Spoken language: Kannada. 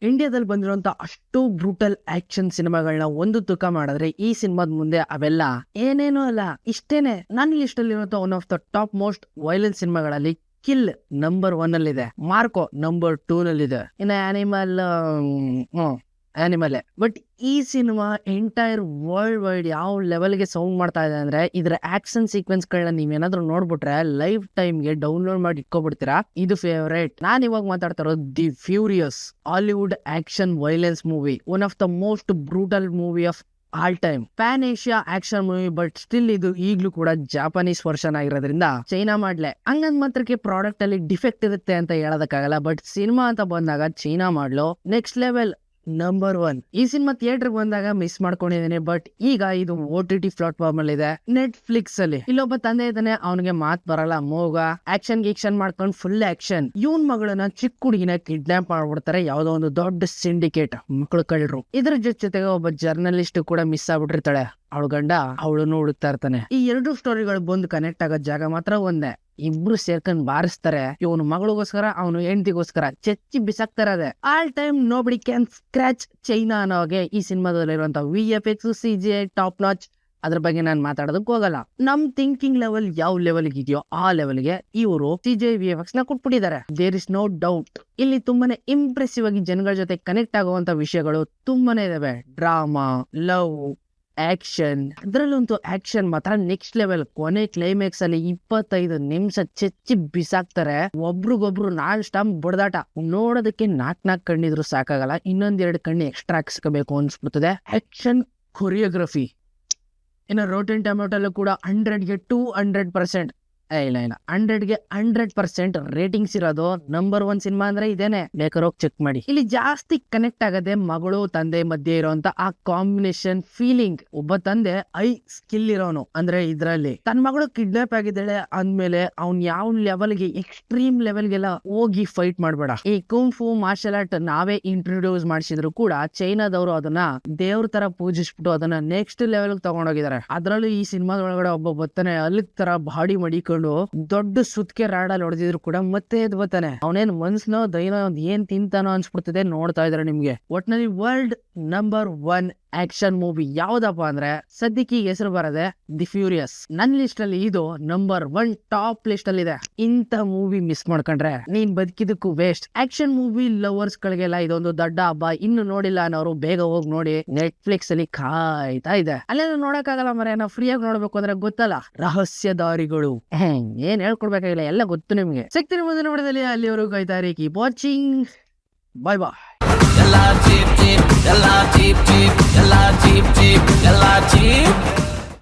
ಇಂಡಿಯಾದಲ್ಲಿ ಬಂದಿರುವಂತ ಅಷ್ಟು ಬ್ರೂಟಲ್ ಆಕ್ಷನ್ ಸಿನಿಮಾಗಳನ್ನ ಒಂದು ತೂಕ ಮಾಡಿದ್ರೆ ಈ ಸಿನಿಮಾದ ಮುಂದೆ ಅವೆಲ್ಲ ಏನೇನೋ ಅಲ್ಲ. ಇಷ್ಟೇನೆ ನನ್ನ ಲಿಸ್ಟ್ ಅಲ್ಲಿ ಇರುವಂತ one of the top most violence ಸಿನಿಮಾಗಳಲ್ಲಿ ಕಿಲ್ ನಂಬರ್ 1 ಅಲ್ಲಿದೆ, ಮಾರ್ಕೋ ನಂಬರ್ 2 ನಲ್ಲಿದೆ, ಇನ್ನು ಆನಿಮಲ್. ಬಟ್ ಈ ಸಿನಿಮಾ ಎಂಟೈರ್ ವರ್ಲ್ಡ್ ವೈಡ್ ಯಾವ ಲೆವೆಲ್ಗೆ ಸೌಂಡ್ ಮಾಡ್ತಾ ಇದೆ ಅಂದ್ರೆ ಇದ್ರ ಆಕ್ಷನ್ ಸೀಕ್ವೆನ್ಸ್ ಗಳನ್ನ ನೀವೇನಾದ್ರೂ ನೋಡ್ಬಿಟ್ರೆ ಲೈಫ್ ಟೈಮ್ಗೆ ಡೌನ್ಲೋಡ್ ಮಾಡಿ ಇಟ್ಕೊಬಿಡ್ತೀರಾ. ಇದು ಫೇವರೇಟ್. ನಾನ್ ಇವಾಗ ಮಾತಾಡ್ತಾ ಇರೋದು the furious, Hollywood action violence movie, one of the most brutal movie of all time. PAN Asia action movie, but still ಇದು ಈಗ್ಲೂ ಕೂಡ ಜಾಪನೀಸ್ ವರ್ಷನ್ ಆಗಿರೋದ್ರಿಂದ ಚೈನಾ ಮಾಡ್ಲೆ. ಹಂಗಂದ್ ಮಾತ್ರಕ್ಕೆ ಪ್ರಾಡಕ್ಟ್ ಅಲ್ಲಿ ಡಿಫೆಕ್ಟ್ ಇರುತ್ತೆ ಅಂತ ಹೇಳೋದಕ್ಕಾಗಲ್ಲ. ಬಟ್ ಸಿನಿಮಾ ಅಂತ ಬಂದಾಗ ಚೈನಾ ಮಾಡ್ಲು ನೆಕ್ಸ್ಟ್ ಲೆವೆಲ್, ನಂಬರ್ 1. ಈ ಸಿನಿಮಾ ಥಿಯೇಟರ್ ಬಂದಾಗ ಮಿಸ್ ಮಾಡ್ಕೊಂಡಿದ್ದೀನಿ, ಬಟ್ ಈಗ ಇದು OTT ಪ್ಲಾಟ್ಫಾರ್ಮ್ ಅಲ್ಲಿ ಇದೆ, ನೆಟ್ಫ್ಲಿಕ್ಸ್ ಅಲ್ಲಿ. ಇಲ್ಲೊಬ್ಬ ತಂದೆ ಇದ್ದಾನೆ, ಅವನಿಗೆ ಮಾತ್ ಬರಲ್ಲ, ಮೋಗ ಆಕ್ಷನ್ ಮಾಡ್ಕೊಂಡು ಫುಲ್ ಆಕ್ಷನ್. ಇವನ್ ಮಗಳನ್ನ ಚಿಕ್ಕ ಹುಡುಗಿನ ಕಿಡ್ನಾಪ್ ಮಾಡ್ಬಿಡ್ತಾರೆ ಯಾವ್ದೋ ಒಂದು ದೊಡ್ಡ ಸಿಂಡಿಕೇಟ್, ಮಕ್ಕಳು ಕಳ್ಳರು. ಇದ್ರ ಜೊತೆಗೆ ಒಬ್ಬ ಜರ್ನಲಿಸ್ಟ್ ಕೂಡ ಮಿಸ್ ಆಗ್ಬಿಟ್ಟಿರ್ತಾಳೆ, ಅವಳ ಗಂಡ ಅವಳನ್ನು ಹುಡುಕ್ತಾ ಇರ್ತಾನೆ. ಈ ಎರಡು ಸ್ಟೋರಿಗಳು ಬಂದು ಕನೆಕ್ಟ್ ಆಗೋ ಜಾಗ ಮಾತ್ರ ಒಂದೇ, ಇಬ್ರು ಸೇರ್ಕೊಂಡ್ ಬಾರಿಸ್ತಾರೆ. ಇವನು ಮಗಳಿಗೋಸ್ಕರ, ಅವನು ಹೆಂಡತಿಗೋಸ್ಕರ ಚೆಚ್ಚಿ ಬಿಸಾಕ್ತಾರೆ. ಅದೇ all time nobody can scratch China ಅನ್ನೋಗೆ ಈ ಸಿನಿಮಾದಲ್ಲಿರುವಂತ VFX CGI ಟಾಪ್ ನಾಚ್. ಅದ್ರ ಬಗ್ಗೆ ನಾನು ಮಾತಾಡೋದಕ್ಕೆ ಹೋಗಲ್ಲ. ನಮ್ ಥಿಂಕಿಂಗ್ ಲೆವೆಲ್ ಯಾವ ಲೆವೆಲ್ ಇದೆಯೋ ಆ ಲೆವೆಲ್ಗೆ ಇವರು CGI VFX ನ ಕೊಟ್ಬಿಟ್ಟಿದ್ದಾರೆ. There is no doubt. ಇಲ್ಲಿ ತುಂಬಾನೇ ಇಂಪ್ರೆಸಿವ್ ಆಗಿ ಜನಗಳ ಜೊತೆ ಕನೆಕ್ಟ್ ಆಗುವಂತ ವಿಷಯಗಳು ತುಂಬಾನೇ ಇದಾವೆ. Drama, love, action. ಅದ್ರಲ್ಲಂತೂ ಆಕ್ಷನ್ ಮಾತ್ರ ನೆಕ್ಸ್ಟ್ ಲೆವೆಲ್. ಕೊನೆ ಕ್ಲೈಮ್ಯಾಕ್ಸ್ ಅಲ್ಲಿ 25 ನಿಮಿಷ ಚೆಚ್ಚಿ ಬಿಸಾಕ್ತಾರೆ. ಒಬ್ರಿಗೊಬ್ರು ನಾನ್ ಸ್ಟಾಪ್ ಬಡದಾಟ. ನೋಡೋದಕ್ಕೆ ನಾಕ್ ಕಣ್ಣಿದ್ರು ಸಾಕಾಗಲ್ಲ, ಇನ್ನೊಂದೆರಡು ಕಣ್ಣು ಎಕ್ಸ್ಟ್ರಾ ಹಾಕ್ಸ್ಕೋಬೇಕು ಅನ್ಸ್ಬಿಡ್ತದೆ. Action, choreography. ಇನ್ನು ರೋಟನ್ ಟೊಮೆಟೊಲ್ಲೂ ಕೂಡ 100ಗೆ 200%, ಇಲ್ಲ 100ಗೆ 100% ರೇಟಿಂಗ್ಸ್ ಇರೋದು. ನಂಬರ್ 1 ಸಿನಿಮಾ ಅಂದ್ರೆ ಇದೇನೆ, ಬೇಕಾದ್ರೆ ಹೋಗಿ ಚೆಕ್ ಮಾಡಿ. ಇಲ್ಲಿ ಜಾಸ್ತಿ ಕನೆಕ್ಟ್ ಆಗದೆ ಮಗಳು ತಂದೆ ಮಧ್ಯೆ ಇರೋಂತ ಆ ಕಾಂಬಿನೇಷನ್ ಫೀಲಿಂಗ್. ಒಬ್ಬ ತಂದೆ ಸ್ಕಿಲ್ ಇರೋನು, ಅಂದ್ರೆ ಇದ್ರಲ್ಲಿ ತನ್ನ ಮಗಳು ಕಿಡ್ನಾಪ್ ಆಗಿದ್ದಾಳೆ ಅಂದ್ಮೇಲೆ ಅವ್ನ್ ಯಾವ ಲೆವೆಲ್ಗೆ, ಎಕ್ಸ್ಟ್ರೀಮ್ ಲೆವೆಲ್ಗೆಲ್ಲ ಹೋಗಿ ಫೈಟ್ ಮಾಡ್ಬೇಡ. ಈ ಕುಂಫು ಮಾರ್ಷಲ್ ಆರ್ಟ್ ನಾವೇ ಇಂಟ್ರೊಡ್ಯೂಸ್ ಮಾಡಿಸಿದ್ರು ಕೂಡ ಚೈನಾದವರು ಅದನ್ನ ದೇವ್ರ ತರ ಪೂಜಿಸ್ಬಿಟ್ಟು ಅದನ್ನ ನೆಕ್ಸ್ಟ್ ಲೆವೆಲ್ ತಗೊಂಡೋಗಿದ್ದಾರೆ. ಅದ್ರಲ್ಲೂ ಈ ಸಿನಿಮಾದೊಳಗಡೆ ಒಬ್ಬ ಬರ್ತಾನೆ, ಅಲ್ಲಿ ತರ ಬಾಡಿ ಮಡಿಕೊಂಡು ದೊಡ್ಡ ಸುತ್ಕೆ ರಾಡಲ್ಲಿ ಹೊಡೆದಿದ್ರು ಕೂಡ ಮತ್ತೆ ಎದ್ ಬರ್ತಾನೆ. ಅವನೇನ್ ಮನ್ಸ್ನೋ ದೈನೋ ಏನ್ ತಿಂತಾನೋ ಅನ್ಸ್ಬಿಡ್ತದೆ ನೋಡ್ತಾ ಇದ್ರೆ ನಿಮ್ಗೆ. ಒಟ್ನಲ್ಲಿ ವರ್ಲ್ಡ್ ನಂಬರ್ 1 ಆಕ್ಷನ್ ಮೂವಿ ಯಾವ್ದಪ್ಪ ಅಂದ್ರೆ ಸದ್ಯಕ್ಕೆ ಹೆಸರು ಬರದೆ ದಿ ಫ್ಯೂರಿಯಸ್. ನನ್ ಲಿಸ್ಟ್ ಅಲ್ಲಿ ಇದು ನಂಬರ್ 1 ಟಾಪ್ ಲಿಸ್ಟ್ ಅಲ್ಲಿ ಇದೆ. ಇಂತ ಮೂವಿ ಮಿಸ್ ಮಾಡ್ಕೊಂಡ್ರೆ ನೀನ್ ಬದುಕಿದಕ್ಕೂ ವೇಸ್ಟ್. ಆಕ್ಷನ್ ಮೂವಿ ಲವರ್ಸ್ ಗಳಿಗೆಲ್ಲ ಇದೊಂದು ದೊಡ್ಡ ಹಬ್ಬ. ಇನ್ನು ನೋಡಿಲ್ಲ ಅನ್ನೋರು ಬೇಗ ಹೋಗಿ ನೋಡಿ, ನೆಟ್ಫ್ಲಿಕ್ಸ್ ಅಲ್ಲಿ ಕಾಯ್ತಾ ಇದೆ. ಅಲ್ಲೇನು ನೋಡಕ್ಕಾಗಲ್ಲ ಮರೆ, ನಾವು ಫ್ರೀ ಆಗಿ ನೋಡ್ಬೇಕು ಅಂದ್ರೆ ಗೊತ್ತಲ್ಲ, ರಹಸ್ಯದಾರಿಗಳು. ಏನ್ ಹೇಳ್ಕೊಡ್ಬೇಕಾಗಿಲ್ಲ, ಎಲ್ಲ ಗೊತ್ತು ನಿಮ್ಗೆ. ಸಿಗ್ತೀನಿ ಮುಂದಿನ ನೋಡಿದಲ್ಲಿ, ಅಲ್ಲಿವರೆಗೂ ಕಾಯ್ತಾ ಇರಿ. Keep watching. Bye bye. ಎಲ್ಲ ಚೀಪ್